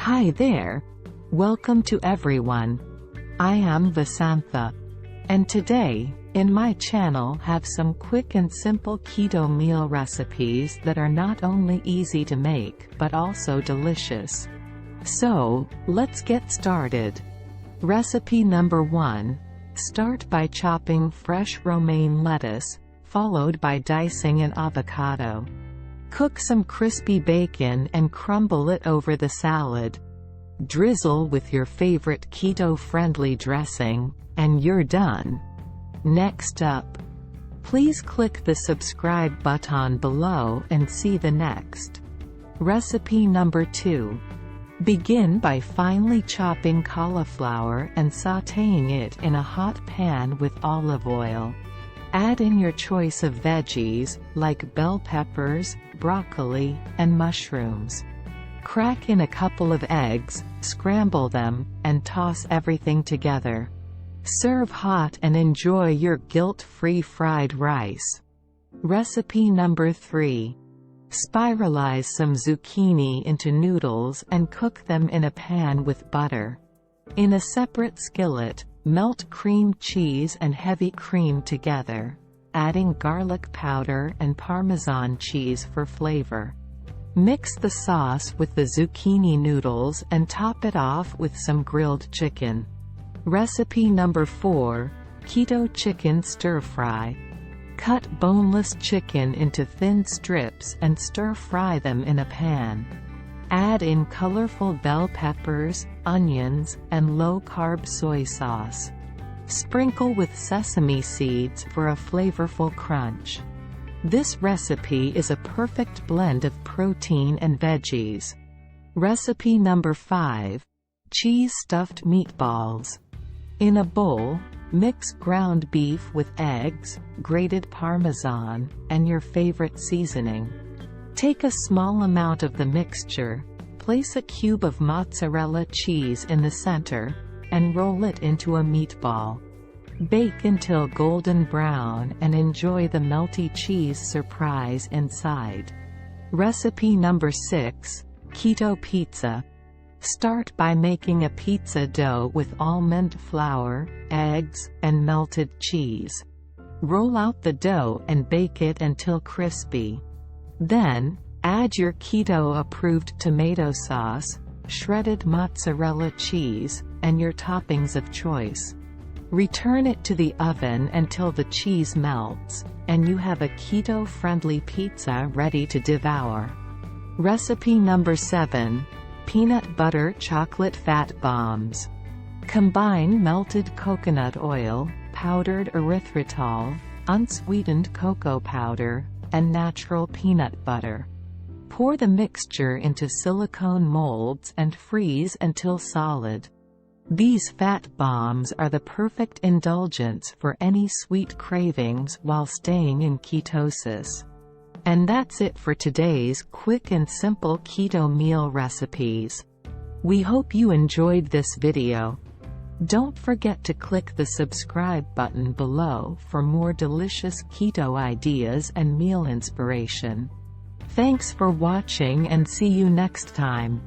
Hi there. Welcome to everyone. I am Vasantha. And today, in my channel have some quick and simple keto meal recipes that are not only easy to make but also delicious. So, let's get started. Recipe number 1. Start by chopping fresh romaine lettuce, followed by dicing an avocado. Cook some crispy bacon and crumble it over the salad. Drizzle with your favorite keto-friendly dressing, and you're done. Next up, please click the subscribe button below and see the next. Recipe number 2. Begin by finely chopping cauliflower and sautéing it in a hot pan with olive oil. Add in your choice of veggies, like bell peppers, broccoli, and mushrooms. Crack in a couple of eggs, scramble them, and toss everything together. Serve hot and enjoy your guilt-free fried rice. Recipe number 3. Spiralize some zucchini into noodles and cook them in a pan with butter. In a separate skillet, melt cream cheese and heavy cream together, adding garlic powder and Parmesan cheese for flavor. Mix the sauce with the zucchini noodles and top it off with some grilled chicken. Recipe number 4. Keto chicken stir-fry. Cut boneless chicken into thin strips and stir-fry them in a pan. Add in colorful bell peppers, onions, and low-carb soy sauce. Sprinkle with sesame seeds for a flavorful crunch. This recipe is a perfect blend of protein and veggies. Recipe number 5. Cheese-stuffed meatballs. In a bowl, mix ground beef with eggs, grated Parmesan, and your favorite seasoning. Take a small amount of the mixture, place a cube of mozzarella cheese in the center, and roll it into a meatball. Bake until golden brown and enjoy the melty cheese surprise inside. Recipe number 6. Keto pizza. Start by making a pizza dough with almond flour, eggs, and melted cheese. Roll out the dough and bake it until crispy. Then, add your keto-approved tomato sauce, shredded mozzarella cheese, and your toppings of choice. Return it to the oven until the cheese melts, and you have a keto-friendly pizza ready to devour. Recipe number 7. Peanut butter chocolate fat bombs. Combine melted coconut oil, powdered erythritol, unsweetened cocoa powder, and natural peanut butter. Pour the mixture into silicone molds and freeze until solid. These fat bombs are the perfect indulgence for any sweet cravings while staying in ketosis. And that's it for today's quick and simple keto meal recipes. We hope you enjoyed this video. Don't forget to click the subscribe button below for more delicious keto ideas and meal inspiration. Thanks for watching and see you next time.